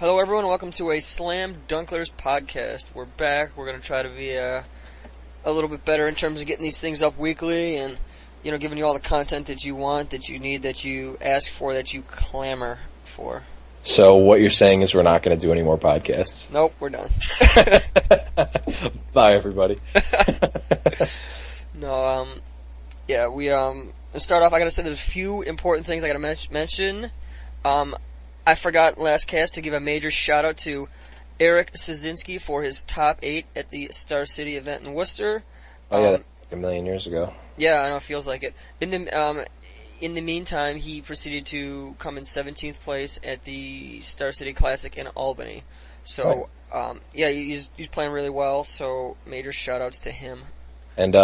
Hello, everyone. Welcome to a Slam Dunklers podcast. We're back. We're going to try to be a little bit better in terms of getting these things up weekly and, giving you all the content that you want, that you need, that you ask for, that you clamor for. So what you're saying is we're not going to do any more podcasts? Nope, we're done. Bye, everybody. No, to start off, I got to say there's a few important things I got to mention. I forgot last cast to give a major shout out to Eric Szynski for his top 8 at the Star City event in Worcester. Oh yeah, a million years ago. Yeah, I know, it feels like it. In the meantime, he proceeded to come in 17th place at the Star City Classic in Albany. So, he's playing really well, so major shout outs to him. And,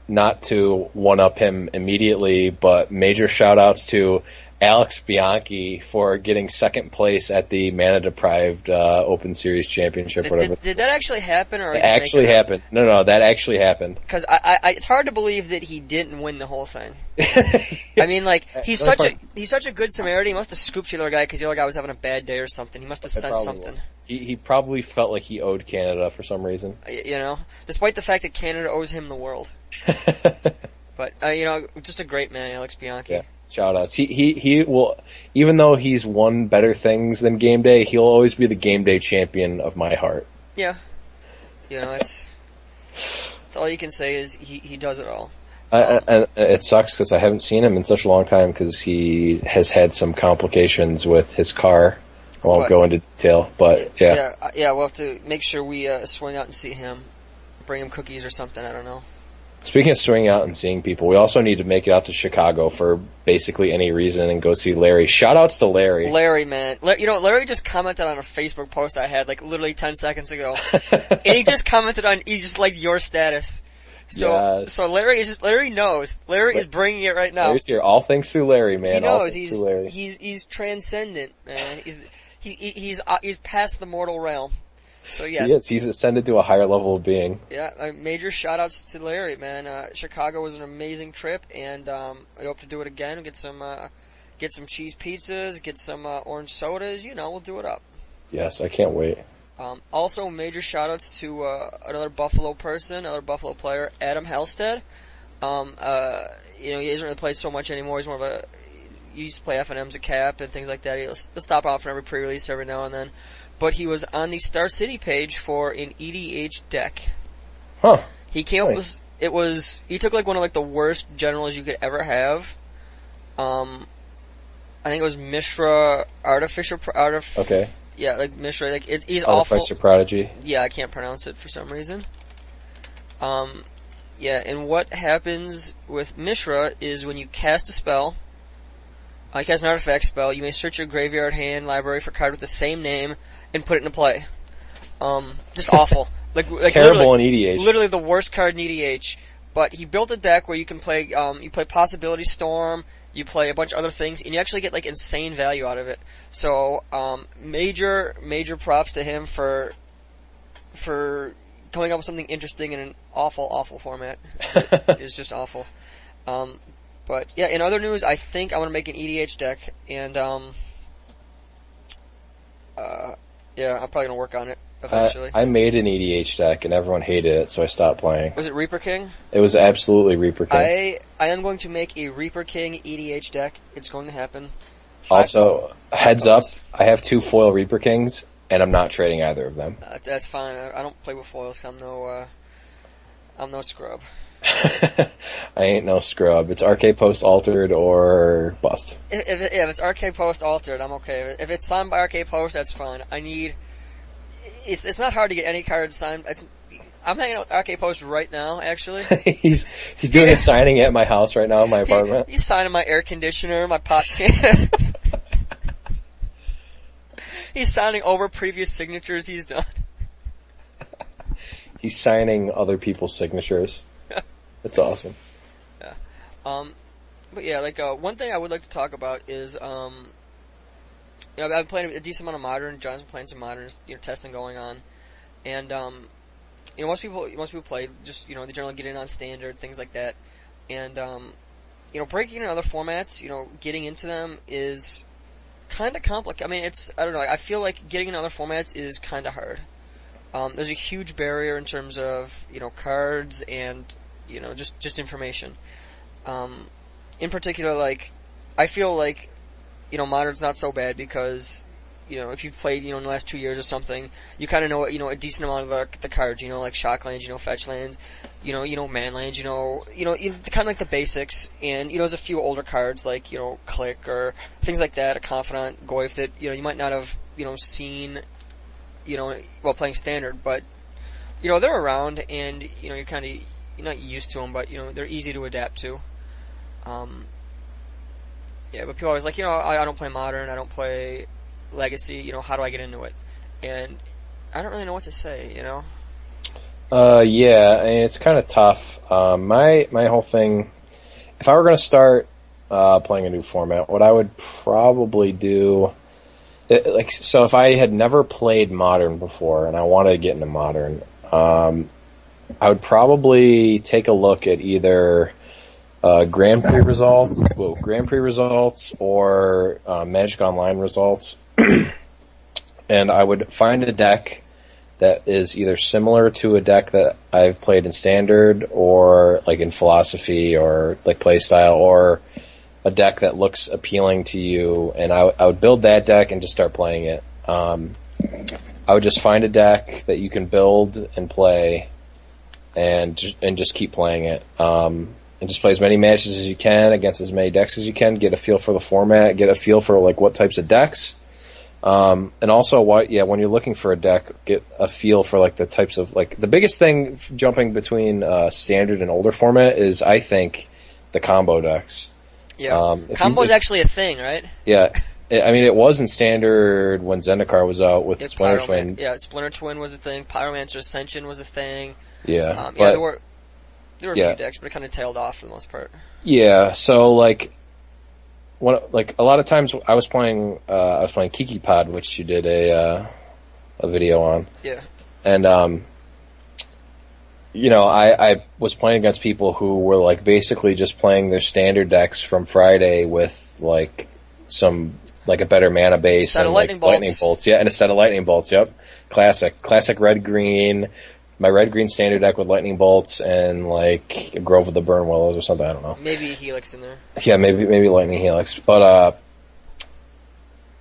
not to one-up him immediately, but major shout outs to Alex Bianchi for getting second place at the Mana Deprived Open Series Championship. Did that actually happen? Or it actually happened. No, that actually happened. Because it's hard to believe that he didn't win the whole thing. I mean, he's such a good Samaritan. He must have scooped the other guy because the other guy was having a bad day or something. He must have sensed something. He probably felt like he owed Canada for some reason. Despite the fact that Canada owes him the world. But just a great man, Alex Bianchi. Yeah. Shout outs. He will, even though he's won better things than game day, he'll always be the game day champion of my heart. Yeah. It's all you can say is he does it all. And it sucks because I haven't seen him in such a long time because he has had some complications with his car. I won't go into detail, but yeah. Yeah, we'll have to make sure we swing out and see him. Bring him cookies or something, I don't know. Speaking of swinging out and seeing people, we also need to make it out to Chicago for basically any reason and go see Larry. Shout-outs to Larry. Larry, man. Larry just commented on a Facebook post I had, literally 10 seconds ago. And he just liked your status. So Larry knows. Larry is bringing it right now. Larry's here. All things through Larry, man. He knows. He's transcendent, man. He's past the mortal realm. So yes, he's ascended to a higher level of being. Yeah, major shout-outs to Larry, man. Chicago was an amazing trip, and I hope to do it again. Get some cheese pizzas, get some orange sodas. We'll do it up. Yes, I can't wait. Also, major shout-outs to another Buffalo player, Adam Halstead. He hasn't really played so much anymore. He's more of he used to play F&M's a cap and things like that. He'll stop off for every pre-release every now and then. But he was on the Star City page for an EDH deck. Huh. He came up with he took one of the worst generals you could ever have. I think it was Mishra Artificer Okay. Yeah, Mishra, he's awful. Artificer Prodigy. Yeah, I can't pronounce it for some reason. And what happens with Mishra is when you cast a spell, you cast an artifact spell, you may search your graveyard, hand, library for a card with the same name and put it into play. Just awful. Terrible in EDH. Literally the worst card in EDH. But he built a deck where you can play, you play Possibility Storm, you play a bunch of other things, and you actually get insane value out of it. So, major props to him for coming up with something interesting in an awful format. It is just awful. But yeah, in other news, I think I'm gonna make an EDH deck, and I'm probably gonna work on it eventually. I made an EDH deck and everyone hated it, so I stopped playing. Was it Reaper King? It was absolutely Reaper King. I am going to make a Reaper King EDH deck. It's going to happen. Also, heads up, I have 2 foil Reaper Kings, and I'm not trading either of them. That's fine. I don't play with foils because I'm no scrub. I ain't no scrub. It's RK Post Altered or bust. If it's RK Post Altered, I'm okay. If it's signed by RK Post, that's fine. It's not hard to get any card signed. I'm hanging out with RK Post right now, actually. he's doing a signing at my house right now in my apartment. He's signing my air conditioner, my pot can. He's signing over previous signatures he's done. He's signing other people's signatures. That's awesome. Yeah. But yeah, one thing I would like to talk about is, I've been playing a decent amount of Modern. John's been playing some Modern, testing going on. And, most people play, just, they generally get in on Standard, things like that. And, breaking into other formats, getting into them is kind of complicated. I mean, I don't know. I feel like getting in other formats is kind of hard. There's a huge barrier in terms of, cards and, just information. In particular, like, I feel like, Modern's not so bad because, if you've played, in the last 2 years or something, you kind of know, a decent amount of the cards, like shock lands, fetch lands, man lands, kind of like the basics, and, there's a few older cards like, Click or things like that, a Confidant, Goyf that, you might not have, seen, while playing Standard, but, they're around, and, you're not used to them, but, they're easy to adapt to. Yeah, but people are always like, I don't play Modern, I don't play Legacy, how do I get into it? And I don't really know what to say, Yeah, I mean, it's kind of tough. My whole thing, if I were going to start playing a new format, what I would probably do, so if I had never played Modern before and I wanted to get into Modern, I would probably take a look at either Grand Prix results, or Magic Online results, and I would find a deck that is either similar to a deck that I've played in Standard, or like in Philosophy, or like Playstyle, or a deck that looks appealing to you, and I would build that deck and just start playing it. I would just find a deck that you can build and play, and just keep playing it. And just play as many matches as you can against as many decks as you can. Get a feel for the format. Get a feel for like what types of decks. And also, when you're looking for a deck, get a feel for like the types of, like, the biggest thing jumping between Standard and older format is, I think, the combo decks. Yeah, combo's actually a thing, right? Yeah. I mean, it was in Standard when Zendikar was out with Splinter Twin. Yeah, Splinter Twin was a thing. Pyromancer Ascension was a thing. Yeah. There were a few decks, but it kind of tailed off for the most part. Yeah, so like a lot of times I was playing Kiki Pod, which you did a video on. Yeah. And I was playing against people who were like basically just playing their Standard decks from Friday with like a better mana base, set of lightning bolts. Yeah, and a set of lightning bolts. Yep, classic red green. My red-green Standard deck with lightning bolts and like a Grove of the Burn Willows or something. I don't know. Maybe Helix in there. Yeah, maybe lightning Helix. But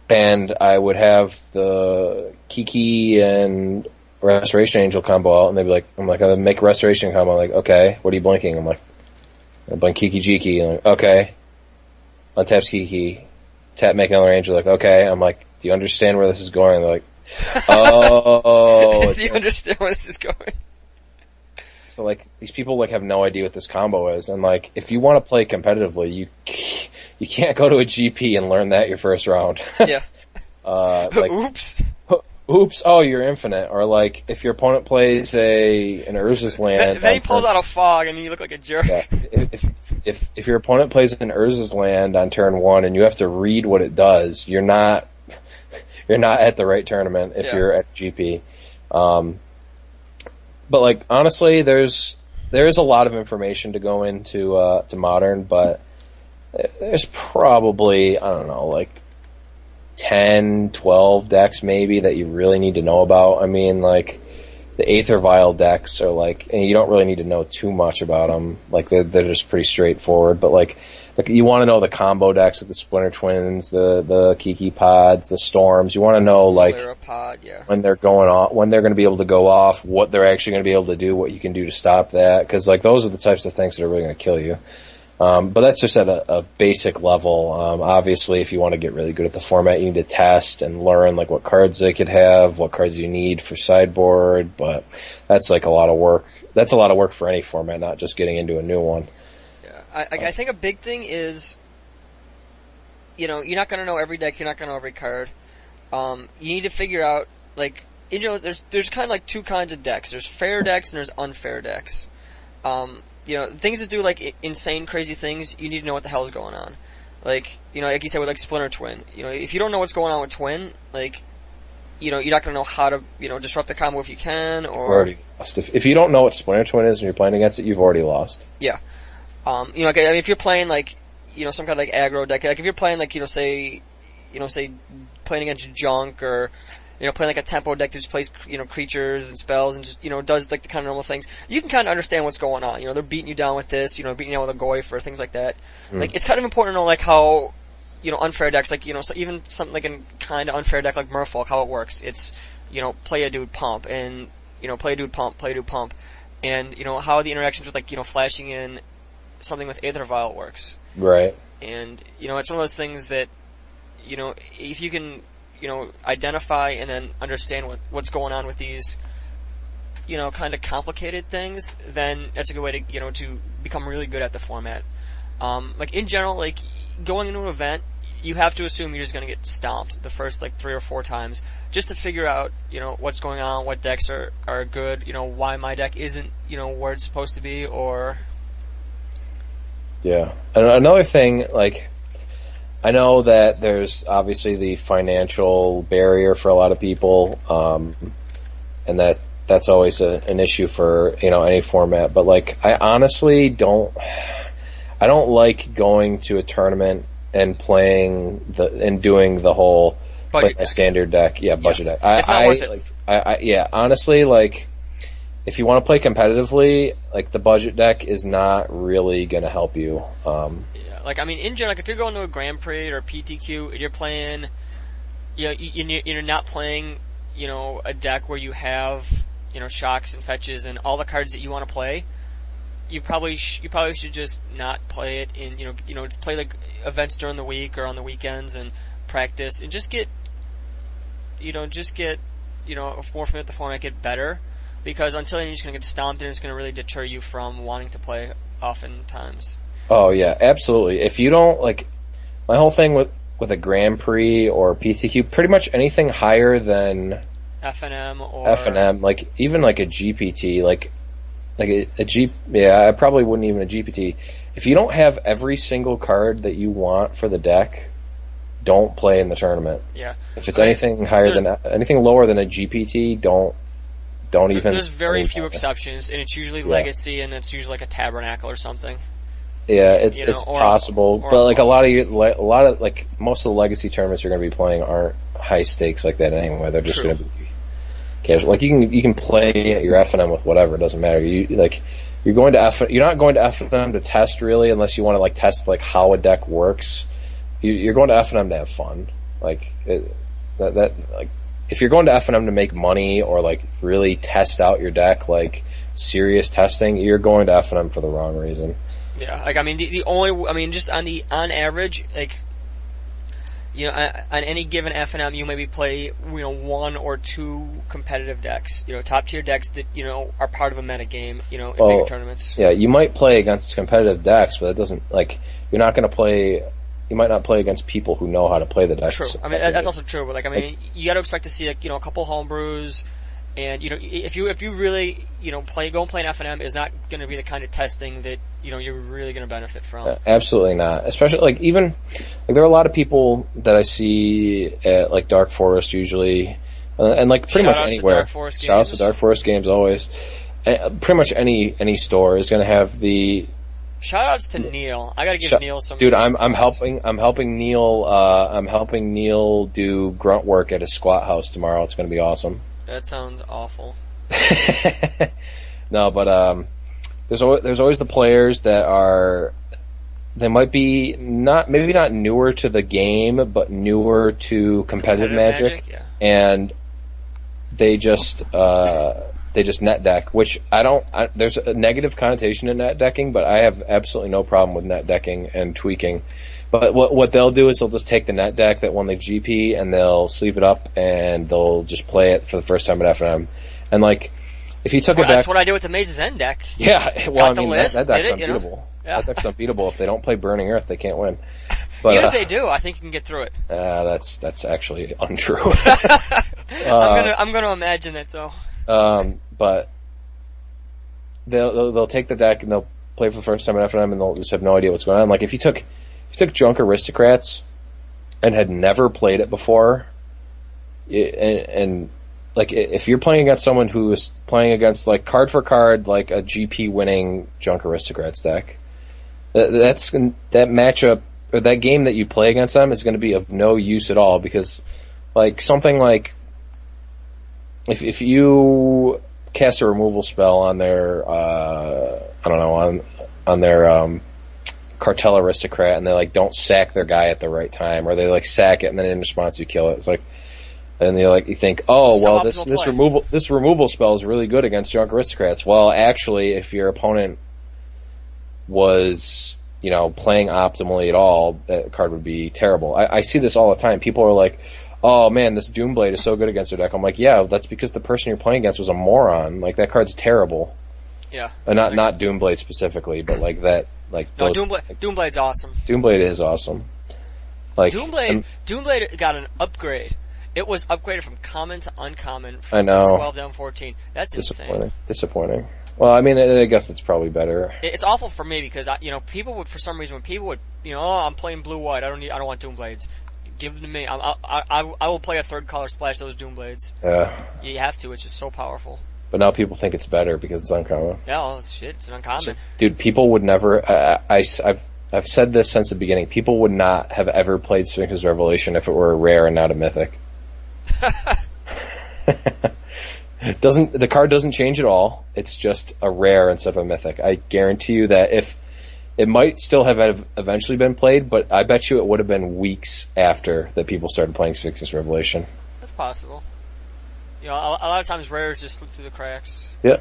and I would have the Kiki and Restoration Angel combo out, and they'd be like, I'm make a Restoration combo. I'm like, okay, what are you blinking? I'm like, I blink Kiki Jiki. I'm like, okay. Untaps Kiki. Tap, make another Angel. Like, okay. I'm like, do you understand where this is going? They're like, oh. Do you understand where this is going? So like these people like have no idea what this combo is, and like if you want to play competitively, you can't go to a GP and learn that your first round. Yeah. Oops. Oops. Oh, you're infinite. Or like if your opponent plays an Urza's land, then he pulls out a fog and you look like a jerk. Yeah. If your opponent plays an Urza's land on turn 1 and you have to read what it does, you're not at the right tournament if you're at GP. But like honestly, there is a lot of information to go into to Modern, but there's probably, I don't know, like 10, 12 decks maybe that you really need to know about. I mean, like the Aether Vial decks are like, and you don't really need to know too much about them. Like they're just pretty straightforward. But like you want to know the combo decks with the Splinter Twins, the Kiki Pods, the Storms. You want to know like when they're going off, when they're going to be able to go off, what they're actually going to be able to do, what you can do to stop that. Because like those are the types of things that are really going to kill you. But that's just at a basic level. Obviously, if you want to get really good at the format, you need to test and learn like what cards they could have, what cards you need for sideboard. But that's like a lot of work. That's a lot of work for any format, not just getting into a new one. Yeah, I think a big thing is, you're not going to know every deck. You're not going to know every card. You need to figure out like, there's kind of like two kinds of decks. There's fair decks and there's unfair decks. Things that do like insane, crazy things, you need to know what the hell is going on. Like, like you said with like Splinter Twin. If you don't know what's going on with Twin, like, you're not going to know how to, disrupt the combo if you can, or... Already lost. If you don't know what Splinter Twin is and you're playing against it, you've already lost. Yeah. If you're playing like, some kind of like aggro deck, like if you're playing like, say, say playing against junk or playing like a tempo deck that just plays creatures and spells and just does like the kind of normal things, you can kind of understand what's going on. They're beating you down with this, beating you down with a Goyf or things like that. Like it's kind of important to know like how unfair decks, like so even something like a kind of unfair deck like Merfolk, how it works. It's play a dude pump and play a dude pump, play a dude pump, and how the interactions with like flashing in something with Aether Vial works. Right. And it's one of those things that if you can identify and then understand what's going on with these kind of complicated things, then that's a good way to to become really good at the format. Like in general, like going into an event, you have to assume you're just going to get stomped the first like 3 or 4 times just to figure out what's going on, what decks are good, why my deck isn't where it's supposed to be, or yeah. And another thing, like, I know that there's obviously the financial barrier for a lot of people, and that's always an issue for any format. But like, I honestly don't like going to a tournament and playing and doing the whole budget deck. Standard deck, budget deck. It's not worth it. Honestly, like, if you want to play competitively, like the budget deck is not really going to help you. Like, I mean, in general, like, if you're going to a Grand Prix or a PTQ and you're playing, you're not playing, a deck where you have, shocks and fetches and all the cards that you want to play, you probably should just not play it in, play like events during the week or on the weekends and practice and just get more familiar with the format, get better, because until then you're just going to get stomped and it's going to really deter you from wanting to play oftentimes. Oh yeah, absolutely. If you don't like, my whole thing with a Grand Prix or PTQ, pretty much anything higher than FNM, like even like a GPT, like I probably wouldn't even a GPT. If you don't have every single card that you want for the deck, don't play in the tournament. Yeah. If it's anything lower than a GPT, don't even. There's very few exceptions, and it's usually Legacy, and it's usually like a Tabernacle or something. Yeah, it's possible, but like a lot of like most of the Legacy tournaments you're going to be playing aren't high stakes like that anyway. They're just going to be casual. Like you can play your FNM with whatever, it doesn't matter. You're not going to FNM to test really, unless you want to like test like how a deck works. You're going to FNM to have fun. Like like if you're going to FNM to make money or like really test out your deck, like serious testing, you're going to FNM for the wrong reason. Yeah, like I mean, just on average, like on any given FNM, you maybe play 1 or 2 competitive decks, top tier decks that are part of a meta game, in bigger tournaments. Yeah, you might play against competitive decks, but it doesn't like you're not going to play. You might not play against people who know how to play the decks. True. I mean, that's also true. But like, I mean, you got to expect to see like a couple homebrews. And if you really go and play an FNM is not going to be the kind of testing that you're really going to benefit from. Absolutely not. Especially like even like there are a lot of people that I see at like Dark Forest usually, and like pretty much anywhere. Shout out to Dark Forest Games always. Pretty much any store is going to have the. Shoutouts to Neil. I gotta give Neil some. Dude, I'm helping Neil. I'm helping Neil do grunt work at his squat house tomorrow. It's going to be awesome. That sounds awful. No, but there's always the players that they might be maybe not newer to the game, but newer to competitive Magic, yeah. And they just net deck, which there's a negative connotation in net decking, but I have absolutely no problem with net decking and tweaking. But what they'll do is they'll just take the net deck that won the GP and they'll sleeve it up and they'll just play it for the first time at FNM. And like, if you took that's what I did with the Maze's End deck. Yeah, well, I mean, that deck's unbeatable. Yeah. That deck's unbeatable. If they don't play Burning Earth, they can't win. But, even if they do, I think you can get through it. That's actually untrue. I'm gonna imagine it though. But they'll take the deck and they'll play for the first time at FNM and they'll just have no idea what's going on. Like if you took Junk Aristocrats and had never played it before, and like if you're playing against someone who is playing against like card for card like a GP winning Junk Aristocrats deck, that matchup or that game that you play against them is going to be of no use at all, because like something like if you cast a removal spell on their on their Cartel Aristocrat, and they like don't sack their guy at the right time, or they like sack it and then in response you kill it. It's like, and you think, oh well, this removal spell is really good against Junk Aristocrats. Well, actually, if your opponent was playing optimally at all, that card would be terrible. I see this all the time. People are like, oh man, this Doomblade is so good against their deck. I'm like, yeah, that's because the person you're playing against was a moron. Like, that card's terrible. Yeah. Not Doomblade specifically, but like that. Like no, Doomblade's awesome. Doomblade is awesome. Like Doomblade got an upgrade. It was upgraded from common to uncommon I from know. 12 down 14. That's Disappointing. Well, I mean, I guess it's probably better. It's awful for me because people would, for some reason, when people would, oh, I'm playing blue-white. I don't want Doomblades. Give them to me. I will play a third color, splash those Doomblades. Yeah. You have to. It's just so powerful. But now people think it's better because it's uncommon. Yeah, well, it's an uncommon. So, dude, people would never. I've said this since the beginning. People would not have ever played Sphinx's Revelation if it were a rare and not a mythic. The card doesn't change at all. It's just a rare instead of a mythic. I guarantee you that if it might still have eventually been played, but I bet you it would have been weeks after that people started playing Sphinx's Revelation. That's possible. A lot of times rares just slip through the cracks. Yeah.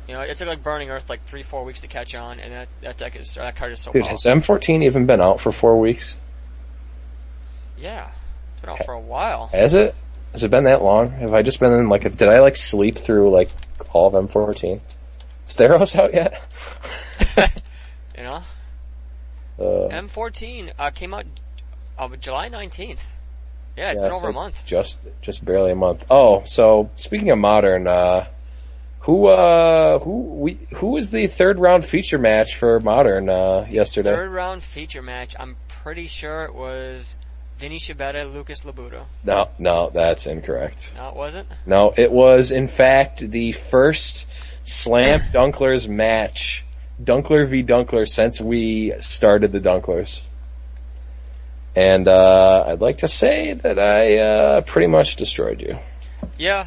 It took like Burning Earth like 3-4 weeks to catch on, and that card is so Dude, powerful. has M14 even been out for 4 weeks? Yeah. It's been out for a while. Has it? Has it been that long? Have I just been in did I sleep through all of M14? Is Theros out yet? M14 came out July 19th. Yeah, it's been over a month. Just barely a month. Oh, so speaking of Modern, who was the third round feature match for Modern yesterday? Third round feature match. I'm pretty sure it was Vinny Shibata, Lucas Labuda. No, that's incorrect. No, it wasn't? No, it was in fact the first Slam Dunklers match, Dunkler v Dunkler, since we started the Dunklers. And I'd like to say that I pretty much destroyed you. Yeah.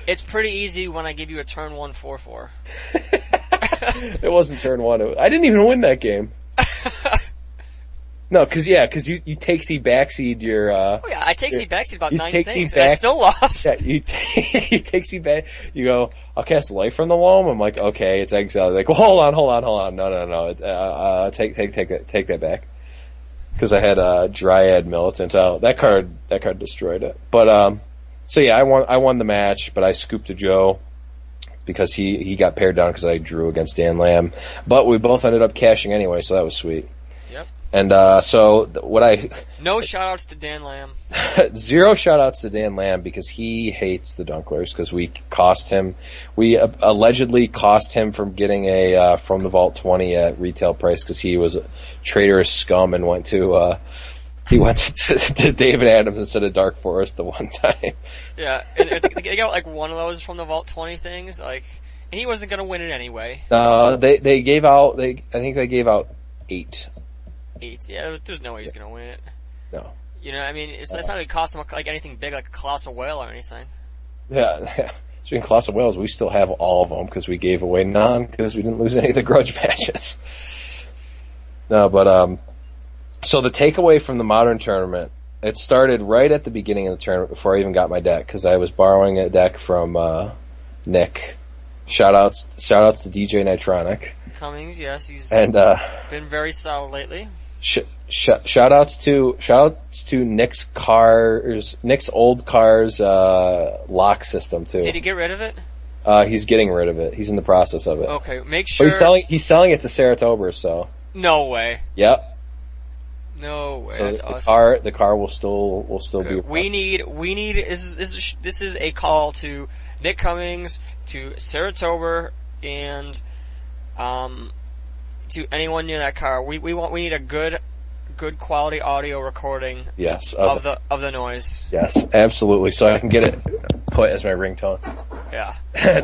It's pretty easy when I give you a turn 1 4/4. It wasn't turn 1. I didn't even win that game. No, because you takesy backseed your. Oh yeah, I takesy backseed about 9 things, and I still lost. Yeah, you takesy back. You go, I'll cast Life from the Loam. I'm like, okay, it's exiled. Like, well, hold on. No. Take that back. Because I had Dryad Militant out. That card destroyed it. But so yeah, I won the match, but I scooped a Joe because he got paired down because I drew against Dan Lamb. But we both ended up cashing anyway, so that was sweet. Yep. And no shout-outs to Dan Lamb. 0 shout-outs to Dan Lamb because he hates the Dunklers because we allegedly cost him from getting a From the Vault 20 at retail price because he was a traitorous scum and went to David Adams instead of Dark Forest the one time. Yeah, and they got one of those From the Vault 20 things, and he wasn't gonna win it anyway. They gave out. I think they gave out 8. 8. Yeah, there's no way he's gonna win it. No. It's not like it cost him anything big like a Colossal Whale or anything. Yeah. Speaking of Colossal Whales, we still have all of them because we gave away none because we didn't lose any of the grudge matches. No, but so the takeaway from the Modern tournament, it started right at the beginning of the tournament before I even got my deck because I was borrowing a deck from Nick. Shoutouts to DJ Nitronic. Cummings, yes, he's been very solid lately. Shoutouts to Nick's old car's lock system too. Did he get rid of it? He's getting rid of it. He's in the process of it. Okay, make sure. But he's selling it to Saratoga, so. No way. Yep. No way. So that's awesome. The car will still be. We need. This is a call to Nick Cummings, to Saratoga, and to anyone near that car. We need a good quality audio recording. Yes. Of the noise. Yes, absolutely. So I can get it put as my ringtone. Yeah.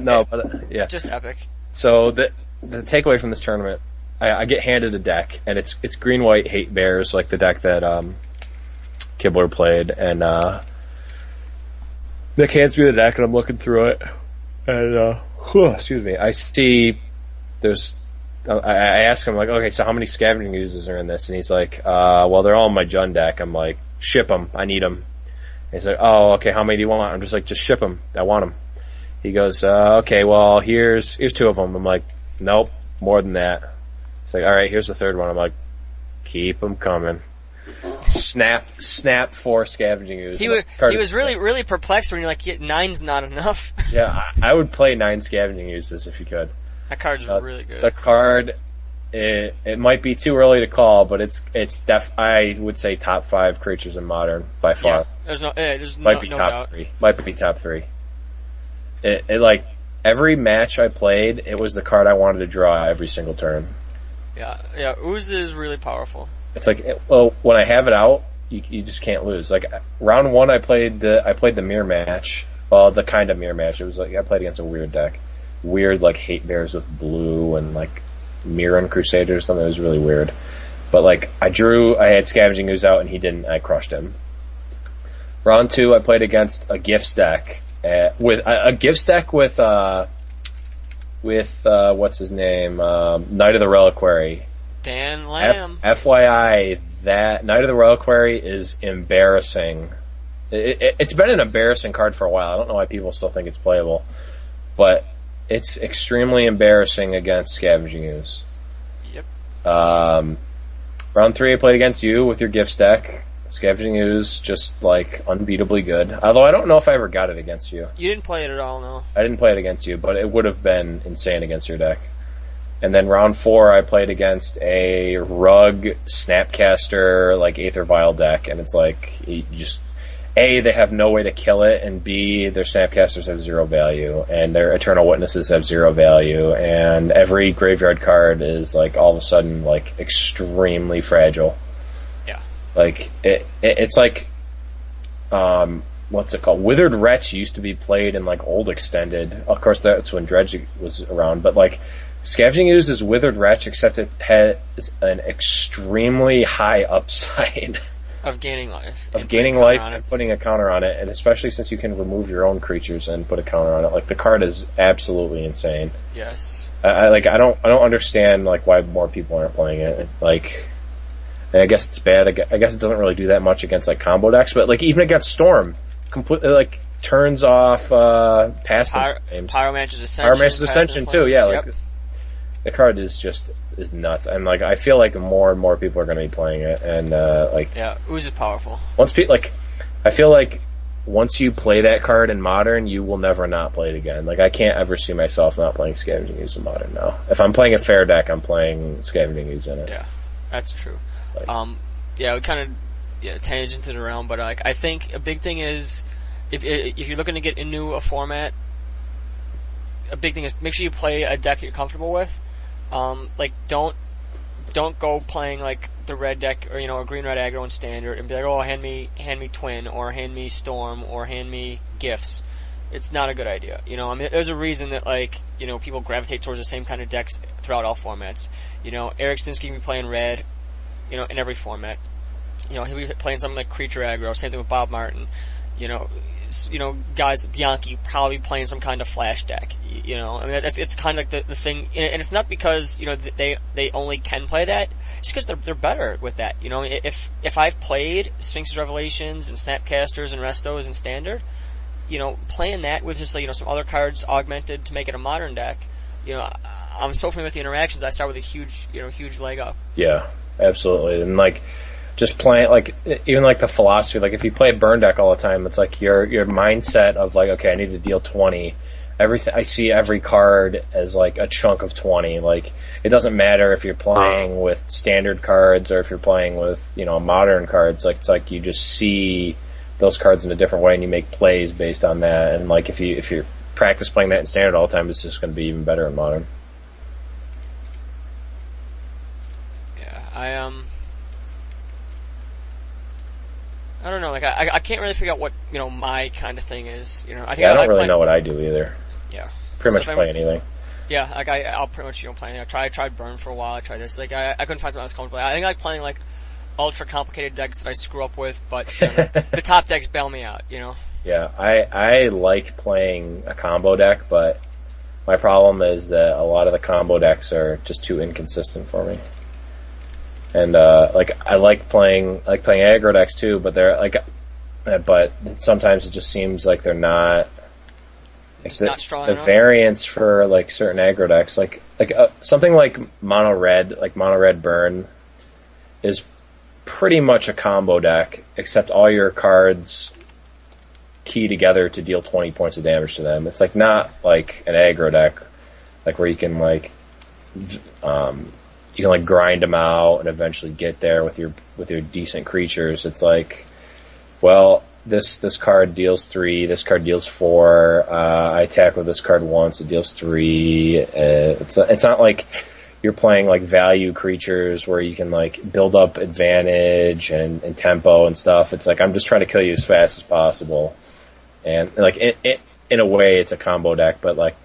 No, but yeah. Just epic. So the takeaway from this tournament I get handed a deck, and it's green white hate bears, like the deck that Kibler played, and Nick hands me the deck, and I'm looking through it, and excuse me, I see there's. I ask him, like, okay, so how many scavenging uses are in this? And he's like, well, they're all in my Jund deck. I'm like, ship them. I need them. And he's like, oh, okay, how many do you want? I'm just like, just ship them. I want them. He goes, okay, well, here's 2 of them. I'm like, nope, more than that. He's like, all right, here's the 3rd one. I'm like, keep them coming. Snap 4 scavenging uses. He was really perplexed when you're like, 9's not enough. Yeah, I would play 9 scavenging uses if you could. That card's really good. The card, it might be too early to call, but it's I would say top 5 creatures in Modern by far. Yeah, there's might be no top doubt. 3. Might be top 3. It like every match I played, it was the card I wanted to draw every single turn. Yeah. Ooze is really powerful. It's like, well, when I have it out, you just can't lose. Like round 1, I played the mirror match. Well, the kind of mirror match. It was like I played against a weird deck. Weird, like, hate bears with blue and, like, Mirren Crusader or something. It was really weird. But, like, I had Scavenging Ooze out and he didn't. I crushed him. Round 2, I played against a Gifts deck. With what's his name? Knight of the Reliquary. Dan Lamb. FYI, that Knight of the Reliquary is embarrassing. It's been an embarrassing card for a while. I don't know why people still think it's playable. But it's extremely embarrassing against Scavenging Ooze. Yep. Round 3, I played against you with your Gifts deck. Scavenging Ooze, just, like, unbeatably good. Although I don't know if I ever got it against you. You didn't play it at all, no. I didn't play it against you, but it would have been insane against your deck. And then round 4, I played against a Rug Snapcaster, like, Aether Vial deck, and it's like, you just... A, they have no way to kill it, and B, their Snapcasters have 0 value, and their Eternal Witnesses have 0 value, and every graveyard card is, like, all of a sudden, like, extremely fragile. Yeah. Like, it's like, what's it called? Withered Wretch used to be played in, like, old Extended. Of course, that's when Dredge was around, but, like, Scavenging Ooze is Withered Wretch, except it has an extremely high upside. Of gaining life. Of gaining life and putting a counter on it, and especially since you can remove your own creatures and put a counter on it. Like, the card is absolutely insane. Yes. I don't understand, like, why more people aren't playing it. Like, and I guess it's bad. I guess it doesn't really do that much against, like, combo decks, but, like, even against Storm, completely, like, turns off, past games. Pyromancer's Ascension. Pyromancer's Ascension, too, yeah. Like, the card is nuts. And, like, I feel like more and more people are going to be playing it, and, like... Yeah, Ooze is powerful. I feel like once you play that card in Modern, you will never not play it again. Like, I can't ever see myself not playing Scavenging Ooze in Modern now. If I'm playing a fair deck, I'm playing Scavenging Ooze in it. Yeah, that's true. Like, we kind of tangented around, but, like, I think a big thing is, if you're looking to get into a format, a big thing is make sure you play a deck that you're comfortable with. Like, don't go playing, like, the red deck or, a green-red aggro in Standard and be like, oh, hand me Twin, or hand me Storm, or hand me Gifts. It's not a good idea. I mean, there's a reason that, like, people gravitate towards the same kind of decks throughout all formats. Eric Stinsky can be playing red, in every format. He'll be playing something like Creature Aggro, same thing with Bob Martin. Guys, Bianchi probably playing some kind of flash deck. I mean, it's kind of like the thing, and it's not because they only can play that. It's because they're better with that. If I've played Sphinx's Revelations and Snapcasters and Restos and Standard, playing that with just some other cards augmented to make it a modern deck. I'm so familiar with the interactions. I start with a huge leg up. Yeah, absolutely, and like. Just playing, like, even like the philosophy, like if you play a burn deck all the time, it's like your mindset of like, okay, I need to deal 20. I see every card as like a chunk of 20. Like, it doesn't matter if you're playing with standard cards or if you're playing with, modern cards. Like, it's like you just see those cards in a different way and you make plays based on that. And like, if you practice playing that in standard all the time, it's just going to be even better in modern. Yeah, I don't know, like, I can't really figure out what, my kind of thing is, I think I don't really know what I do either. Yeah. Pretty much play anything. Yeah, like I'll pretty much play. I tried Burn for a while. I tried this. Like I couldn't find something else comfortable. I think I like playing like ultra complicated decks that I screw up with, but the top decks bail me out. Yeah, I like playing a combo deck, but my problem is that a lot of the combo decks are just too inconsistent for me. And like I like playing aggro decks too, but they're like, but sometimes it just seems like they're not. It's not strong enough. The variance for like certain aggro decks, like something like mono red burn, is pretty much a combo deck, except all your cards key together to deal 20 points of damage to them. It's like not like an aggro deck, like where you can grind them out and eventually get there with your decent creatures. It's like, well, this card deals 3, this card deals 4, I attack with this card once, it deals 3. It's not like you're playing like value creatures where you can like build up advantage and tempo and stuff. It's like I'm just trying to kill you as fast as possible. And like in a way it's a combo deck, but like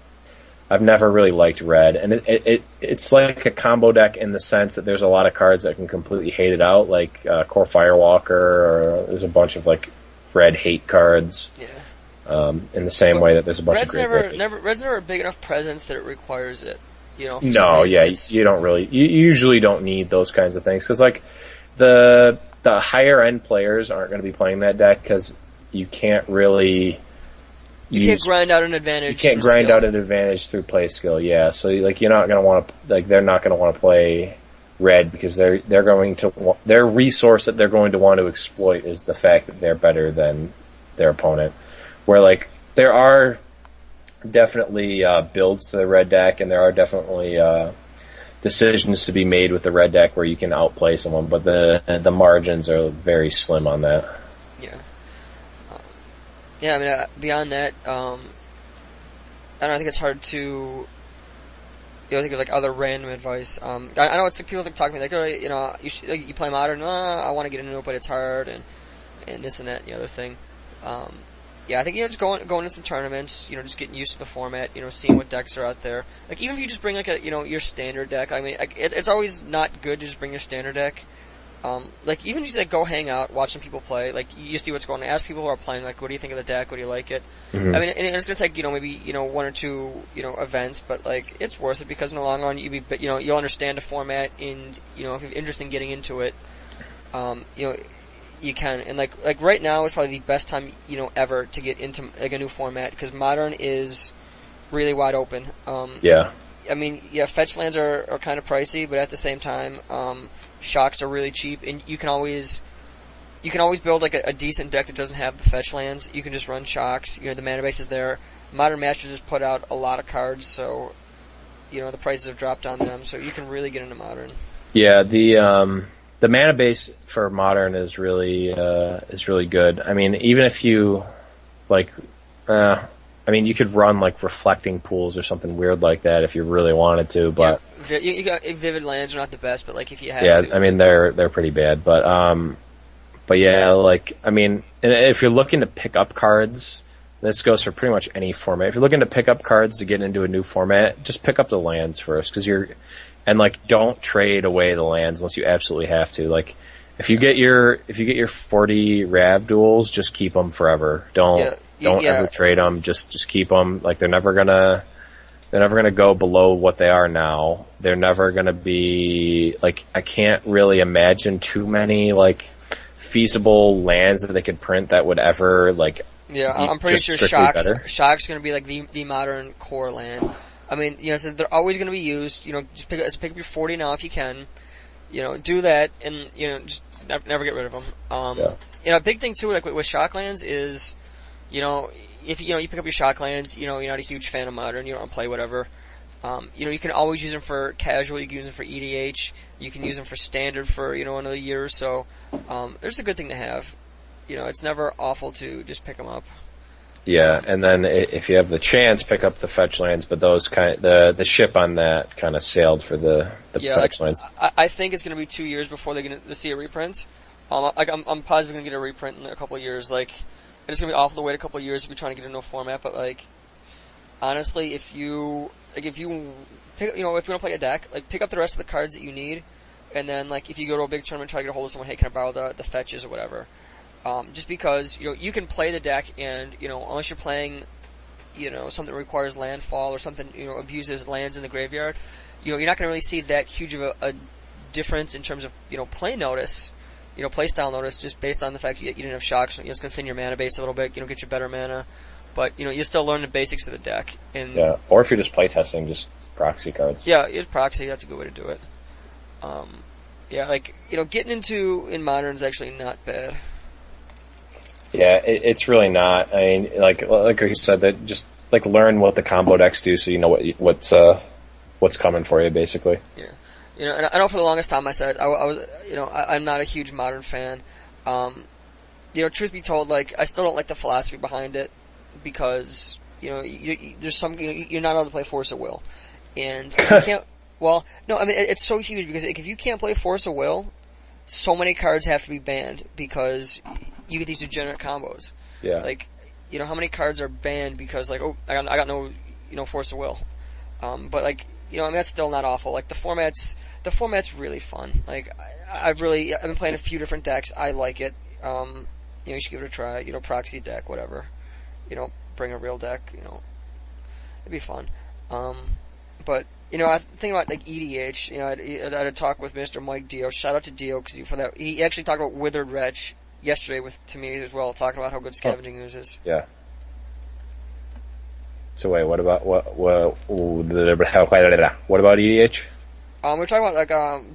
I've never really liked red, and it's like a combo deck in the sense that there's a lot of cards that can completely hate it out, like Core Firewalker, or there's a bunch of like red hate cards. Yeah. In the same way that there's a bunch Red's of great Red's never a big enough presence that it requires it. No, yeah, you don't really. You usually don't need those kinds of things because like the higher end players aren't going to be playing that deck because you can't really. You can't grind out an advantage. You can't grind out an advantage through play skill. Yeah, so like you're not going to want to they're not going to want to play red because they're going to their resource that they're going to want to exploit is the fact that they're better than their opponent. Where like there are definitely builds to the red deck, and there are definitely decisions to be made with the red deck where you can outplay someone, but the margins are very slim on that. Yeah. Yeah, I mean, beyond that, I don't know, I think it's hard to, think of like other random advice. I know it's like people talk to me like, oh, you play Modern, I want to get into it, but it's hard, and this and that, and the other thing. Yeah, I think, just going to some tournaments, just getting used to the format, seeing what decks are out there. Like, even if you just bring like your standard deck, I mean, it's always not good to just bring your standard deck. Like, even just like go hang out, watch some people play, like, you see what's going on, ask people who are playing, like, what do you think of the deck, what do you like it? Mm-hmm. I mean, and it's gonna take, maybe, one or two, events, but like, it's worth it because in the long run, you'll understand the format and, if you have interest in getting into it, you can, and like right now is probably the best time, ever to get into like a new format, because Modern is really wide open. Yeah. I mean, yeah, fetch lands are kind of pricey, but at the same time, shocks are really cheap, and you can always build like a decent deck that doesn't have the fetch lands. You can just run shocks. The mana base is there. Modern Masters has put out a lot of cards, so the prices have dropped on them, so you can really get into Modern. Yeah, the mana base for Modern is really good. I mean, even if you you could run like reflecting pools or something weird like that if you really wanted to, but yeah, you got Vivid Lands are not the best, but like if you have to. I mean they're pretty bad, but yeah, like I mean, and if you're looking to pick up cards, this goes for pretty much any format. If you're looking to pick up cards to get into a new format, just pick up the lands first, and like don't trade away the lands unless you absolutely have to. Like if you get your 40 Rav duels, just keep them forever. Don't ever trade them. Just keep them. Like they're never gonna go below what they are now. They're never gonna be like, I can't really imagine too many like feasible lands that they could print that would ever like. Yeah, I'm pretty sure Shock's gonna be like the Modern core land. I mean, so they're always going to be used. Just pick up your 40 now if you can. Do that, and just never get rid of them. A big thing too, like with Shocklands is, if you pick up your Shocklands, you're not a huge fan of Modern, you don't play whatever. You can always use them for casual. You can use them for EDH. You can use them for standard for another year or so. There's a good thing to have. It's never awful to just pick them up. Yeah, and then if you have the chance, pick up the fetch lands, but those the ship on that kind of sailed for the fetch lands. I think it's going to be 2 years before they're going to see a reprint. I'm positive going to get a reprint in a couple of years. Like, it's going to be awful to wait a couple of years if you're trying to get into a format, but like, honestly, if you pick, if you want to play a deck, like pick up the rest of the cards that you need, and then like if you go to a big tournament, try to get a hold of someone. Hey, can I borrow the fetches or whatever? Just because you can play the deck, and unless you're playing something that requires landfall or something abuses lands in the graveyard, you're not going to really see that huge of a difference in terms of play notice, play style notice, just based on the fact that you didn't have shocks. It's going to thin your mana base a little bit, get you better mana, but you still learn the basics of the deck. And yeah, or if you're just playtesting, just proxy cards. Yeah, it's proxy. That's a good way to do it. Yeah, like getting in modern is actually not bad. Yeah, it's really not. I mean, like you said, that just like learn what the combo decks do, so you know what's coming for you, basically. Yeah, and I know for the longest time I said I was, I'm not a huge modern fan. Truth be told, like I still don't like the philosophy behind it because there's some you're not allowed to play Force of Will, and you can't. Well, no, I mean it's so huge because if you can't play Force of Will, so many cards have to be banned because you get these degenerate combos. Yeah. Like, how many cards are banned because like, oh, I got no, Force of Will. But like, I mean that's still not awful. Like the format's really fun. Like I've been playing a few different decks. I like it. You should give it a try. Proxy deck, whatever. Bring a real deck. It'd be fun. But I think about like EDH. I had a talk with Mr. Mike Dio. Shout out to Dio because for that he actually talked about Withered Wretch yesterday to me as well, talking about how good Scavenging Ooze is. Yeah. So wait, what about EDH? We're talking about like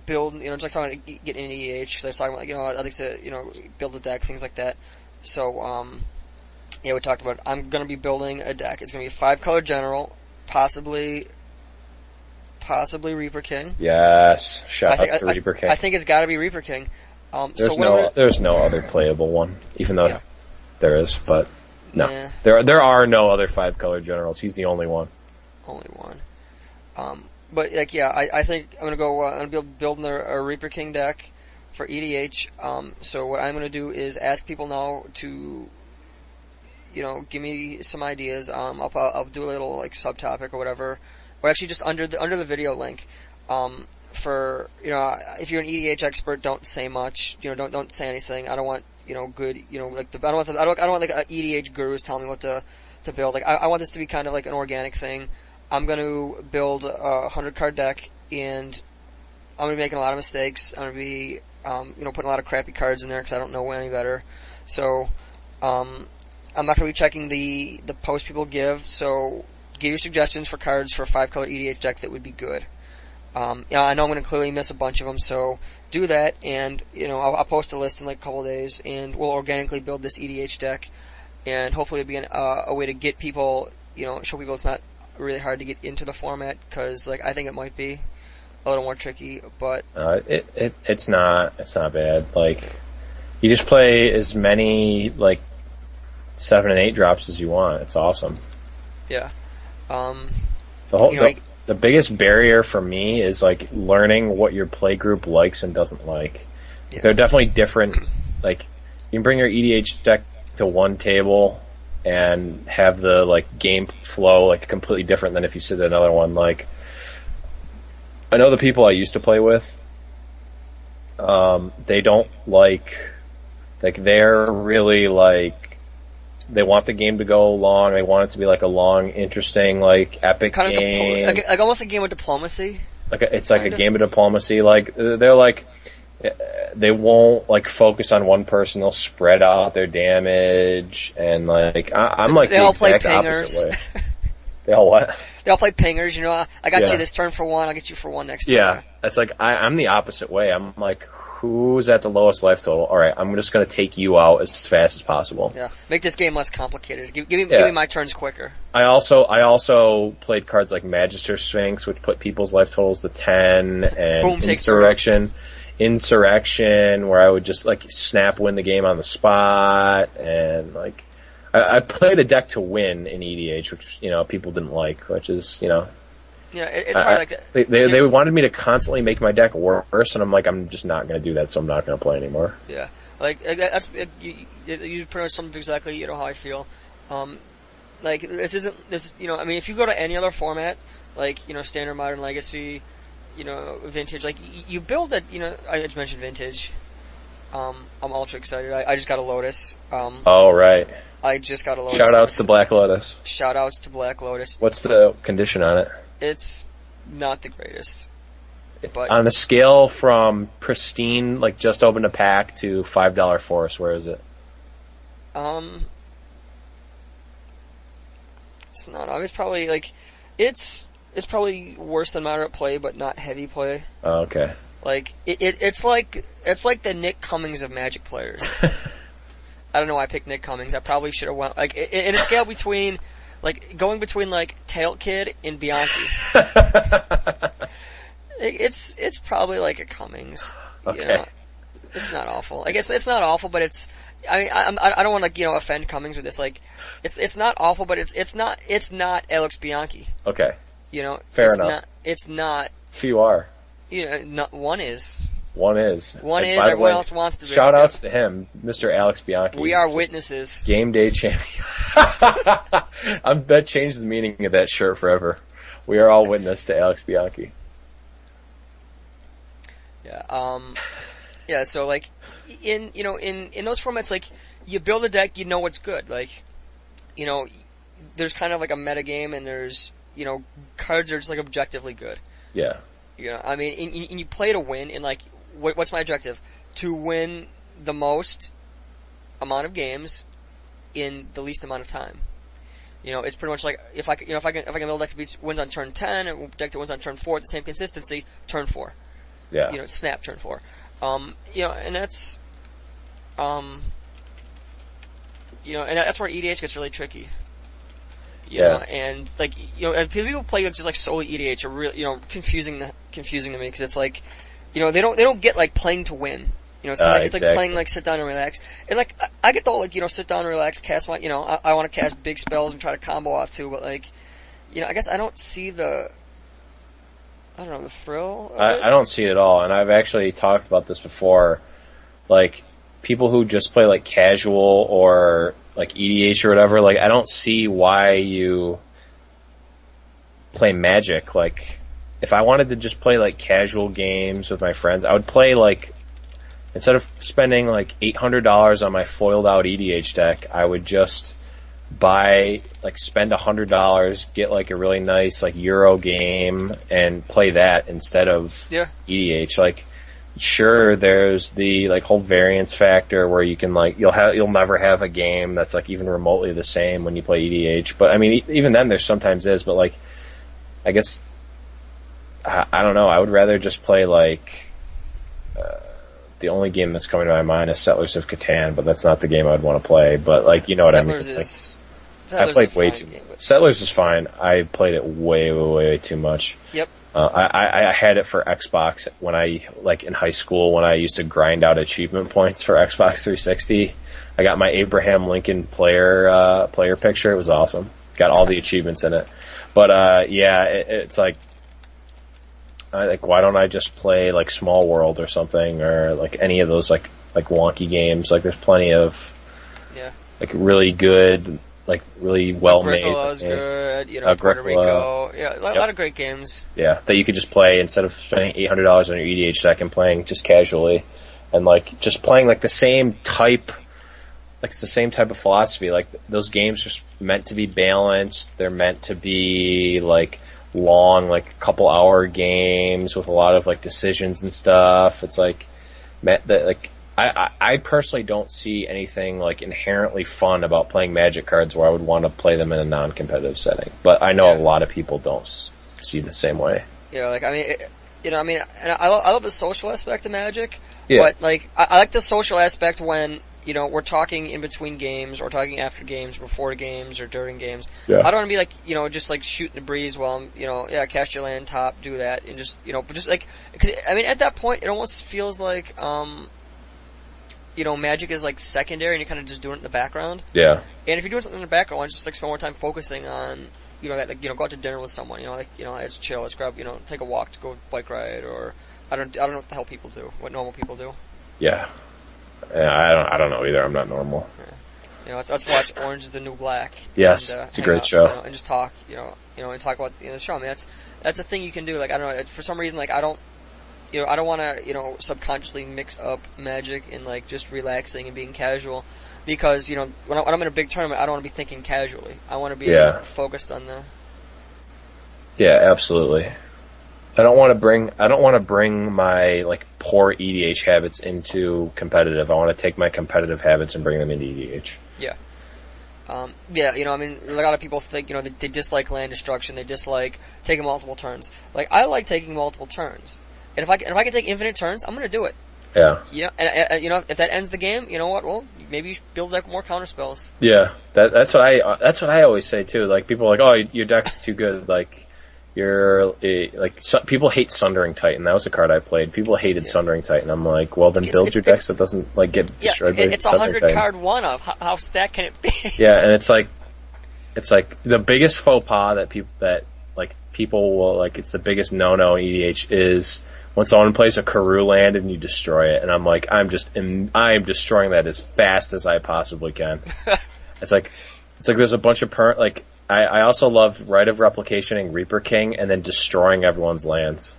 build, just talking about getting an EDH because I was talking about I like to build a deck, things like that. So yeah, we talked about I'm gonna be building a deck. It's gonna be a 5-color general, possibly Reaper King. Yes, shout out to Reaper King. I think it's got to be Reaper King. There's no other playable one, even though there is, but no, yeah. There are no other 5-color generals. He's the only one. Only one. But like I think I'm gonna go. I'm gonna be building a Reaper King deck for EDH. So what I'm gonna do is ask people now to, give me some ideas. I'll do a little like subtopic or whatever, or actually just under the video link. For if you're an EDH expert, don't say much. Don't say anything. I don't want good. Like I don't want like EDH gurus telling me what to build. Like I want this to be kind of like an organic thing. I'm going to build a 100-card deck, and I'm going to be making a lot of mistakes. I'm going to be putting a lot of crappy cards in there because I don't know any better. So I'm not going to be checking the posts people give. So give your suggestions for cards for a 5-color EDH deck that would be good. I know I'm going to clearly miss a bunch of them, so do that, and I'll post a list in like a couple of days, and we'll organically build this EDH deck, and hopefully it'll be a way to get people, show people it's not really hard to get into the format, because like I think it might be a little more tricky, but it's not bad. Like you just play as many like 7 and 8 drops as you want. It's awesome. Yeah. The biggest barrier for me is like learning what your play group likes and doesn't like. Yeah. They're definitely different. Like you can bring your EDH deck to one table and have the like game flow like completely different than if you sit at another one. Like I know the people I used to play with, they don't like they're really like they want the game to go long. They want it to be like a long, interesting, like epic kind game, like almost a game of diplomacy. It's like a game of diplomacy. Like they're like they won't like focus on one person. They'll spread out their damage, and like I'm like they the all play exact pingers. opposite way. They all what? They all play pingers. I got you this turn for one. I'll get you for one next turn. Yeah, it's like I'm the opposite way. I'm like, who's at the lowest life total? All right, I'm just going to take you out as fast as possible. Yeah, make this game less complicated. Give me my turns quicker. I also played cards like Magister Sphinx, which put people's life totals to 10, and Boom, Insurrection, where I would just like snap win the game on the spot, and like I played a deck to win in EDH, which people didn't like, which is Yeah, it's hard like that. They wanted me to constantly make my deck worse, and I'm like, I'm just not going to do that, so I'm not going to play anymore. Yeah, like that's you pretty much summed up exactly how I feel. Like, this isn't, this, I mean, if you go to any other format, like, Standard, Modern, Legacy, Vintage, like, you build that, I just mentioned Vintage. I'm ultra excited. I just got a Lotus. Oh, right. I just got a Lotus. Shoutouts to Black Lotus. Shoutouts to Black Lotus. What's the condition on it? It's not the greatest. But on the scale from pristine, like just opened a pack, to $5 Force, where is it? It's not. It's probably like, it's probably worse than moderate play, but not heavy play. Oh, okay. Like it's like the Nick Cummings of Magic players. I don't know why I picked Nick Cummings. I probably should have went like in a scale between going between like Tail Kid and Bianchi. It's probably like a Cummings. Okay. It's not awful. I guess it's not awful, but it's. I mean, I don't want to offend Cummings with this. Like, it's not awful, but it's not Alex Bianchi. Okay. Fair enough. It's not. Few are. One is. One is. One is. Everyone else wants to be. Shout outs to him, Mr. Alex Bianchi. We are witnesses. Game day champion. That changed the meaning of that shirt forever. We are all witness to Alex Bianchi. Yeah. Yeah. So like, in those formats, like, you build a deck, what's good. Like, there's kind of like a meta game, and there's cards are just like objectively good. Yeah. I mean, and you play to win, and like, what's my objective? To win the most amount of games in the least amount of time. It's pretty much like if I can build a deck that wins on turn 10, a deck that wins on turn 4 at the same consistency, turn 4. Yeah. Snap turn 4. And that's, and that's where EDH gets really tricky. And like, and people play just like solely EDH are really, confusing to me, because it's like, they don't get like playing to win. It's kind of like, it's like playing like sit down and relax. And like, I get the whole like, sit down and relax, cast my, I want to cast big spells and try to combo off too, but like, I guess I don't see the thrill of it. I don't see it at all, and I've actually talked about this before. Like, people who just play like casual or like EDH or whatever, like, I don't see why you play Magic. Like, if I wanted to just play like casual games with my friends, I would play like, instead of spending like $800 on my foiled out EDH deck, I would just spend $100, get like a really nice like Euro game and play that instead of EDH. Like, sure, there's the like whole variance factor where you can like, you'll never have a game that's like even remotely the same when you play EDH. But I mean, even then there sometimes is, but like, I guess, I don't know, I would rather just play like, the only game that's coming to my mind is Settlers of Catan, but that's not the game I'd want to play. But like, you know what I mean? I played way too. Settlers is fine. I played it way too much. Yep. I had it for Xbox when I, like, in high school, when I used to grind out achievement points for Xbox 360. I got my Abraham Lincoln player picture. It was awesome. Got all the achievements in it. But it's like, why don't I just play like Small World or something, or like any of those like wonky games? Like, there's plenty of like really good, like really well made. Agricola's good, Puerto Rico. Yeah, a lot of great games. Yeah, that you could just play instead of spending $800 on your EDH deck and playing just casually, and like just playing like the same type. Like, it's the same type of philosophy. Like, those games are just meant to be balanced. They're meant to be like long, like couple hour games with a lot of like decisions and stuff. It's like I personally don't see anything like inherently fun about playing Magic cards where I would want to play them in a non-competitive setting. But I know a lot of people don't see the same way. Yeah, like, I mean, and I love the social aspect of Magic. Yeah. But like, I like the social aspect when, we're talking in between games, or talking after games, before games, or during games. Yeah. I don't want to be like, just like shooting the breeze while I'm, cast your land, top, do that, and just, but just like, cause, I mean, at that point, it almost feels like, Magic is like secondary, and you're kind of just doing it in the background. Yeah. And if you're doing something in the background, why don't you just like spend more time focusing on, that, like, go out to dinner with someone, let's chill, let's grab, take a walk to go bike ride, or, I don't know what the hell people do, what normal people do. Yeah. I don't know either. I'm not normal. Let's watch Orange is the New Black. Yes, and, it's a hang great out, show. And just talk, and talk about the show. I mean, that's a thing you can do. Like, I don't know, for some reason, like, I don't want to, subconsciously mix up Magic and, like, just relaxing and being casual. Because, when I'm in a big tournament, I don't want to be thinking casually. I want to be focused on the... Yeah, absolutely. I don't want to bring my, like, poor EDH habits into competitive. I want to take my competitive habits and bring them into EDH. Yeah. I mean, a lot of people think, they dislike land destruction, they dislike taking multiple turns. Like, I like taking multiple turns. And if I can take infinite turns, I'm gonna do it. Yeah. Yeah, and if that ends the game, you know what? Well, maybe you should build like more counter spells. Yeah, that's what I always say too. Like, people are like, oh, your deck's too good. Like, people hate Sundering Titan. That was a card I played. People hated Sundering Titan. I'm like, well, then build your deck so it doesn't, like, get destroyed by it's a Sundering 100 card one-of. How stacked can it be? Yeah, and it's like the biggest faux pas that people will, like, it's the biggest no-no in EDH is when someone plays a Karoo land and you destroy it, and I'm like, I am destroying that as fast as I possibly can. It's like there's a bunch of I also love Rite of Replicating Reaper King and then destroying everyone's lands.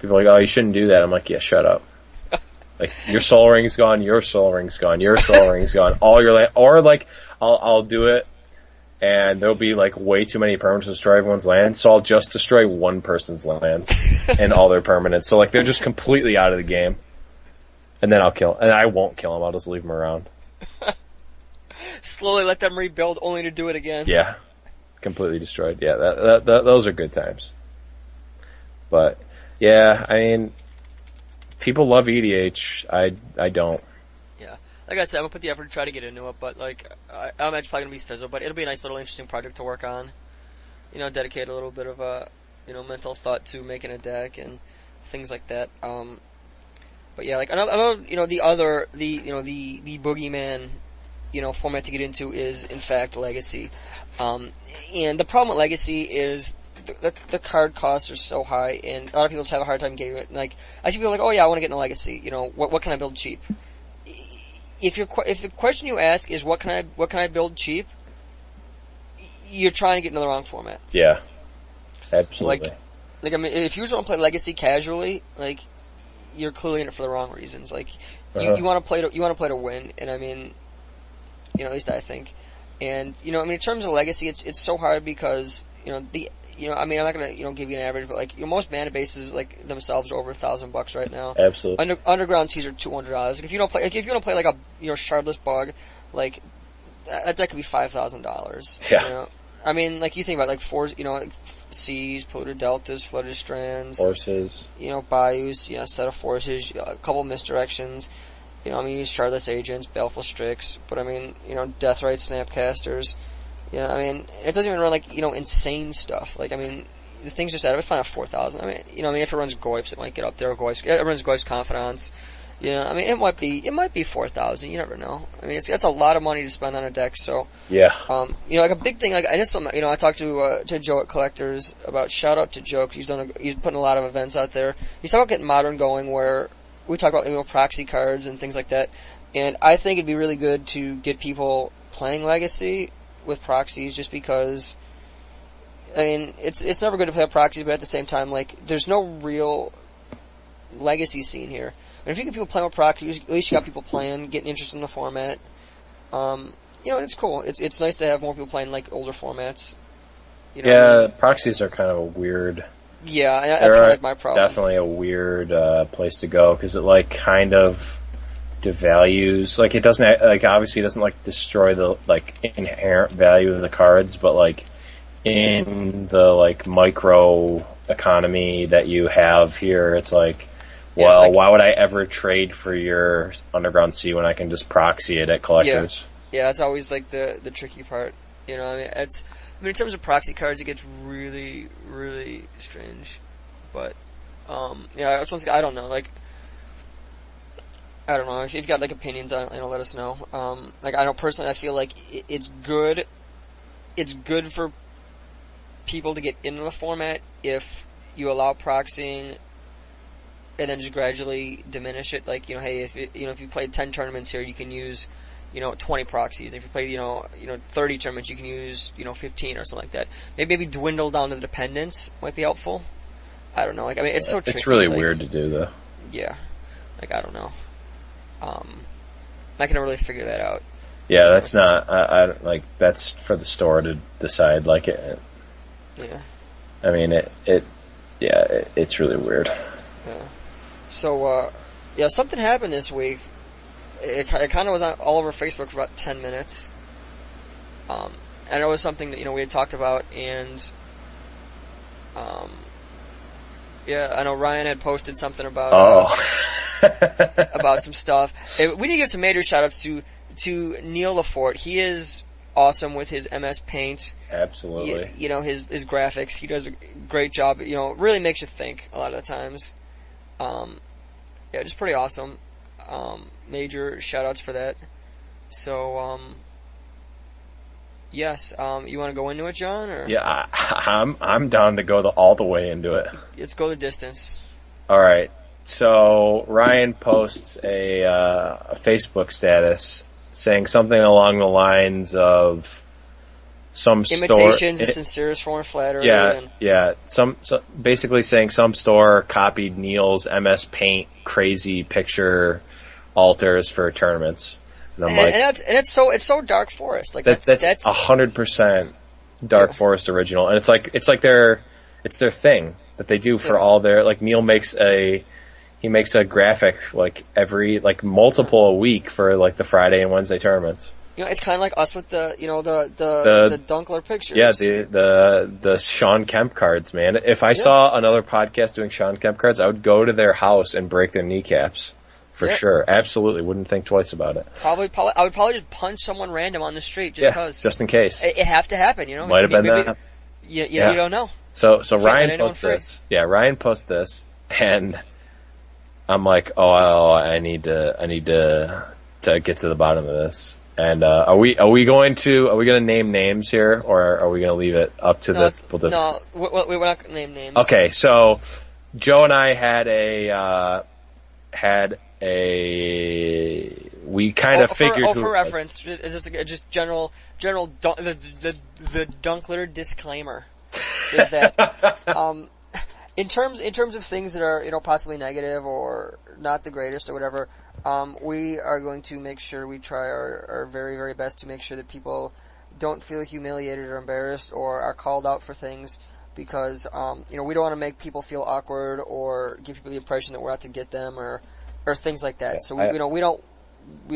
People are like, oh, you shouldn't do that. I'm like, yeah, shut up. Like, your Soul Ring's gone, your Soul Ring's gone, your Soul Ring's gone, all your land, or like, I'll do it, and there'll be like way too many permanents to destroy everyone's land, so I'll just destroy one person's lands and all their permanents. So, like, they're just completely out of the game. And then I won't kill them, I'll just leave them around. Slowly let them rebuild only to do it again. Yeah. Completely destroyed. Yeah, those are good times. But, yeah, I mean, people love EDH. I don't. Yeah. Like I said, I'm gonna put the effort to try to get into it, but, like, I'm actually probably gonna be fizzled, but it'll be a nice little interesting project to work on. Dedicate a little bit of, mental thought to making a deck and things like that. But yeah, like, another, the boogeyman, format to get into is, in fact, Legacy. And the problem with Legacy is the card costs are so high, and a lot of people just have a hard time getting it. Like, I see people like, oh yeah, I want to get into Legacy. What can I build cheap? If the question you ask is what can I build cheap, you're trying to get into the wrong format. Yeah, absolutely. Like I mean, if you just want to play Legacy casually, like, you're clearly in it for the wrong reasons. Like, you want to play to win, and I mean, at least I think. And, in terms of Legacy, it's so hard because, I'm not gonna, give you an average, but, like, most mana bases, like, themselves are over $1,000 right now. Absolutely. Underground seas are $200. Like, if you don't play, like, a, Shardless Bug, like, that could be $5,000. Yeah. I mean, like, you think about, like, like, seas, polluted deltas, flooded strands. Forces. Bayous, set of forces, a couple misdirections. You use Shardless Agents, Baleful Strix, but I mean, Deathrite Snapcasters. It doesn't even run, like, insane stuff. Like, I mean, the thing's just out of it's probably 4,000. I mean, if it runs Goyfs, it might get up there. It runs Goyf's Confidants. It might be 4,000. You never know. I mean, that's a lot of money to spend on a deck. So yeah. Like a big thing. Like, I talked to Joe at Collectors about. Shout out to Joe 'cause he's putting a lot of events out there. He's talking about getting Modern going where we talk about proxy cards and things like that. And I think it'd be really good to get people playing Legacy with proxies, just because. I mean, it's never good to play proxies, but at the same time, like, there's no real Legacy scene here. And if you get people playing with proxies, at least you got people playing, getting interested in the format. It's cool. It's nice to have more people playing, like, older formats. Proxies are kind of a weird. Yeah, that's kind of like my problem. Definitely a weird place to go because it, like, kind of devalues. Like, it doesn't, like, obviously it doesn't, like, destroy the, like, inherent value of the cards, but, like, in the, like, micro economy that you have here, it's like, well, why would I ever trade for your Underground Sea when I can just proxy it at Collectors? Yeah, that's always, like, the tricky part. In terms of proxy cards, it gets really, really strange. But, I don't know. Like, I don't know. If you've got, like, opinions on it, let us know. Like, I know personally, I feel like it's good. It's good for people to get into the format if you allow proxying and then just gradually diminish it. Like, hey, if you played 10 tournaments here, you can use, 20 proxies. If you play, 30 tournaments, you can use, 15 or something like that. Maybe dwindle down to the dependents might be helpful. I don't know. It's so tricky. It's really weird to do, though. Yeah. I don't know. I can really figure that out. Yeah, that's not, that's for the store to decide, Yeah. I mean, it's really weird. Yeah. So, something happened this week. It kind of was all over Facebook for about 10 minutes. And it was something that, we had talked about, and, I know Ryan had posted something about, about some stuff. We need to give some major shout-outs to Neil Lafort. He is awesome with his MS Paint. Absolutely. His graphics. He does a great job. Really makes you think a lot of the times. Just pretty awesome. Major shout-outs for that. So, yes. You want to go into it, John? Or? Yeah, I'm down to go all the way into it. Let's go the distance. All right. So Ryan posts a Facebook status saying something along the lines of some imitations store, and sincerest form of flattery. Basically saying some store copied Neil's MS Paint crazy picture alters for tournaments. And I'm it's so Dark Forest. That's 100% Dark Forest original, and it's like their thing that they do for all their Neil makes a graphic every multiple a week for the Friday and Wednesday tournaments. It's kind of like us with the Dunkler pictures. Yeah, the Sean Kemp cards, man. If I saw another podcast doing Sean Kemp cards, I would go to their house and break their kneecaps. For sure. Absolutely. Wouldn't think twice about it. I would probably just punch someone random on the street just because. Just in case. It have to happen, Might have been that. You don't know. So Ryan posts this. Yeah, Ryan posts this, and I'm like, I need to get to the bottom of this. And are we going to name names here, or are we going to leave it up to the people to? No, we're not going to name names. Okay, so Joe and I had we kind of figured. For reference, just general the Dunkler disclaimer is that in terms of things that are possibly negative or not the greatest or whatever, we are going to make sure we try our very, very best to make sure that people don't feel humiliated or embarrassed or are called out for things, because we don't want to make people feel awkward or give people the impression that we're out to get them or things like that. So we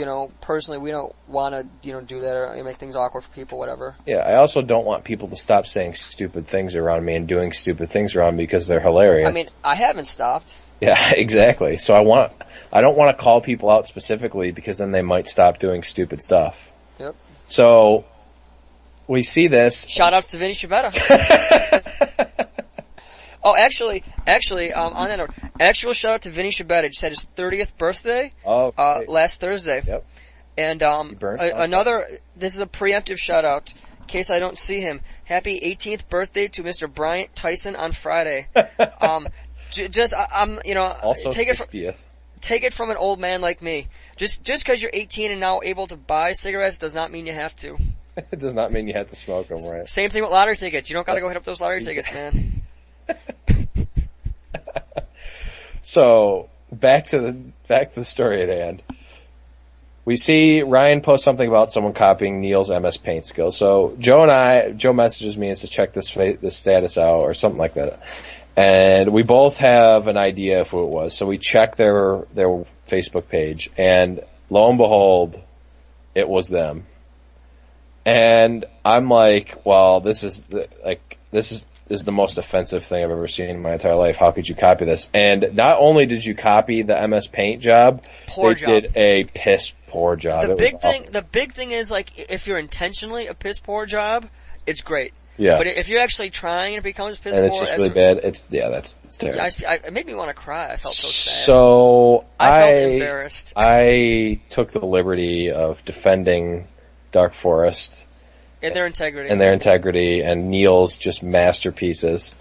don't, personally, we don't want to, do that or make things awkward for people, whatever. Yeah, I also don't want people to stop saying stupid things around me and doing stupid things around me because they're hilarious. I mean, I haven't stopped. Yeah, exactly. So I don't want to call people out specifically because then they might stop doing stupid stuff. Yep. So we see this. Shout outs to Vinny Shabetta. Oh, actually, on that note, actual shout out to Vinny Shabetta. Just had his 30th birthday, last Thursday. Yep. And, this is a preemptive shout out, in case I don't see him. Happy 18th birthday to Mr. Bryant Tyson on Friday. Also take 60th. Take it from an old man like me. Just because you're 18 and now able to buy cigarettes does not mean you have to. It does not mean you have to smoke them, right? Same thing with lottery tickets. You don't gotta go hit up those lottery tickets, man. So back to the story at hand. We see Ryan post something about someone copying Neil's MS Paint skills. So Joe messages me and says, check this status out or something like that. And we both have an idea of who it was. So we check their Facebook page, and lo and behold, it was them. And I'm like, well, this is the most offensive thing I've ever seen in my entire life. How could you copy this? And not only did you copy the MS Paint job, they did a piss poor job. The big thing is, if you're intentionally a piss poor job, it's great. Yeah. But if you're actually trying and it becomes piss poor, and it's just really bad. It's terrible. It made me want to cry. I felt so sad. So I felt embarrassed. I took the liberty of defending Dark Forest and their integrity and Neil's just masterpieces.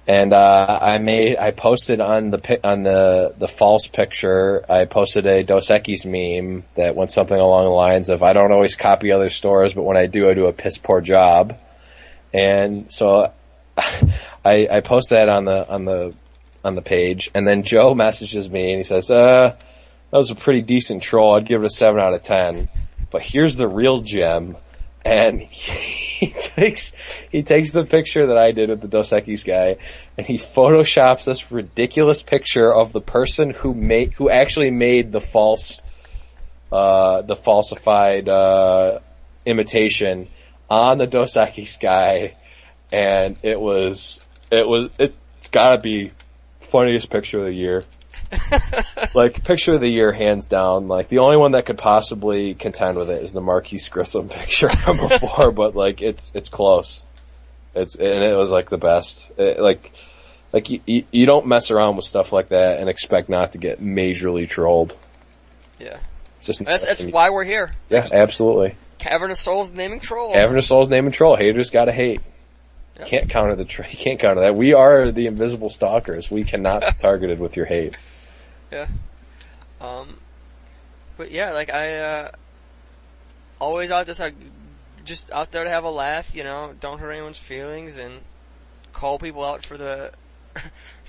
And I posted on the false picture. I posted a Dos Equis meme that went something along the lines of, "I don't always copy other stores, but when I do a piss poor job." And so I posted that on the page, and then Joe messages me and he says, "That was a pretty decent troll. I'd give it a 7 out of 10. But here's the real gem." And he takes the picture that I did with the Dos Equis guy, and he photoshops this ridiculous picture of the person who actually made the falsified imitation on the Dos Equis guy, and it's gotta be funniest picture of the year. Like, picture of the year, hands down. Like, the only one that could possibly contend with it is the Marquise Grissom picture from before, but like, it's close. And it was like the best. You don't mess around with stuff like that and expect not to get majorly trolled. Yeah. It's just that's why we're here. Yeah, absolutely. Cavern of Souls naming troll. Cavern of Souls naming troll. Haters gotta hate. Yep. You can't counter that. We are the invisible stalkers. We cannot be targeted with your hate. Yeah. But yeah, like, I always just out there to have a laugh, don't hurt anyone's feelings and call people out for the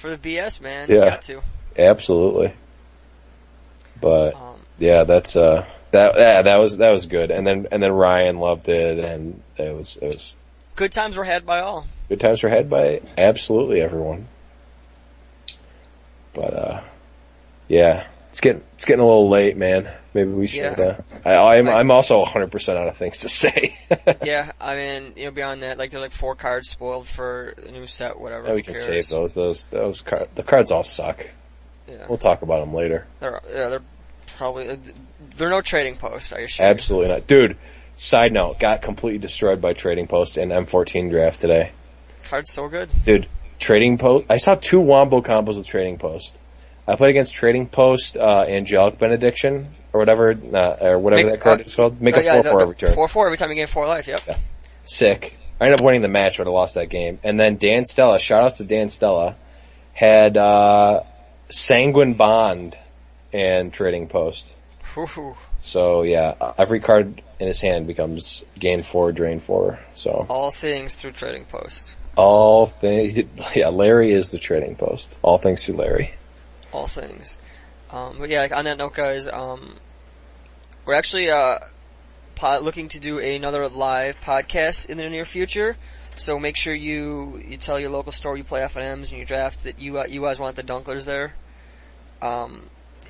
BS, man. Yeah. You got to. Absolutely. But yeah, that's that was good. And then Ryan loved it, and it was good times were had by all. Good times were had by absolutely everyone. But yeah, it's getting a little late, man. Maybe we should. Yeah. I'm also 100% out of things to say. Yeah, I mean, beyond that, like, there's like 4 cards spoiled for a new set, whatever. Yeah, we can save those. The cards all suck. Yeah. We'll talk about them later. They're probably they're no trading posts, I assure you. Absolutely not, dude. Side note: got completely destroyed by Trading Post in M14 draft today. Card's so good, dude. Trading Post. I saw 2 Wombo combos with Trading Post. I played against Trading Post, Angelic Benediction, or whatever that card is called. Make a 4/4 every turn. 4/4 every time you gain 4 life. Yep. Yeah. Sick. I ended up winning the match, but I lost that game. And then Dan Stella, shoutouts to Dan Stella, had Sanguine Bond and Trading Post. Ooh. So yeah, every card in his hand becomes gain 4, drain 4. So all things through Trading Post. All things. Yeah, Larry is the Trading Post. All things through Larry. All things. But yeah, like, on that note, guys, we're actually looking to do another live podcast in the near future. So make sure you tell your local store you play FNMs and you draft that you guys want the Dunklers there.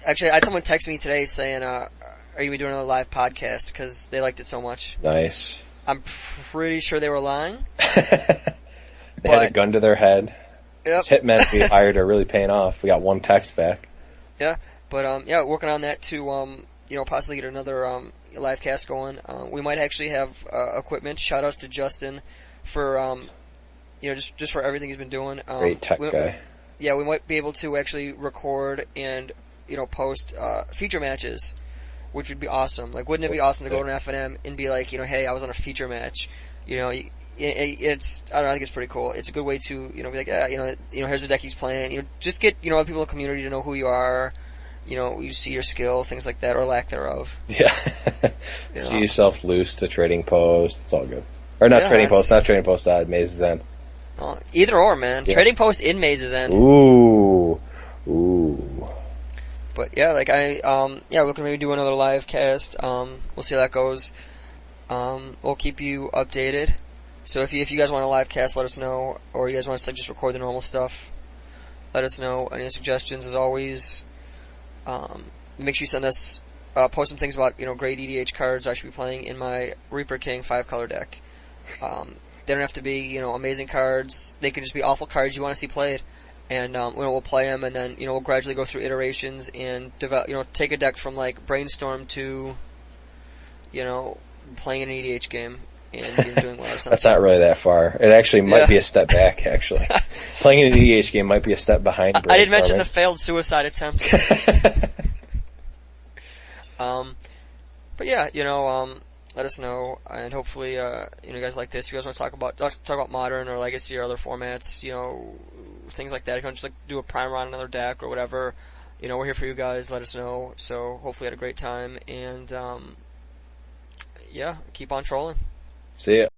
Actually, I had someone text me today saying, "Are you gonna be doing another live podcast?" Because they liked it so much. Nice. I'm pretty sure they were lying. They had a gun to their head. Yep. Hitmen we hired are really paying off. We got 1 text back. Yeah, but yeah, working on that to possibly get another live cast going. We might actually have equipment. Shout outs to Justin for just for everything he's been doing. Great tech guy. Yeah, we might be able to actually record and post feature matches, which would be awesome. Like, wouldn't it be awesome to go to an FNM and be like, hey, I was on a feature match. It's I don't know, I think it's pretty cool. It's a good way to be like, yeah, here's the deck he's playing. Just get other people in the community to know who you are. You see your skill, things like that, or lack thereof. Yeah. See yourself loose to Trading Post. It's all good. Or not Trading Post, Maze's End. Well, either or, man. Yeah. Trading Post in Maze's End. Ooh. But yeah, like we're gonna maybe do another live cast. We'll see how that goes. We'll keep you updated. So if you guys want a live cast, let us know. Or you guys want to just record the normal stuff, let us know. Any suggestions, as always. Make sure you send us, post some things about, great EDH cards I should be playing in my Reaper King 5-color deck. They don't have to be, amazing cards. They can just be awful cards you want to see played. And, we'll play them, and then, we'll gradually go through iterations and develop, take a deck from, like, Brainstorm to, playing an EDH game and doing well or something. That's not really that far. It actually might be a step back, actually. Playing an EDH game might be a step behind. I didn't mention the failed suicide attempt. But yeah, let us know, and hopefully, you guys like this. If you guys want to talk about Modern or Legacy or other formats, things like that. If you want to just do a primer on another deck or whatever, we're here for you guys. Let us know. So hopefully, you had a great time, and yeah, keep on trolling. See ya.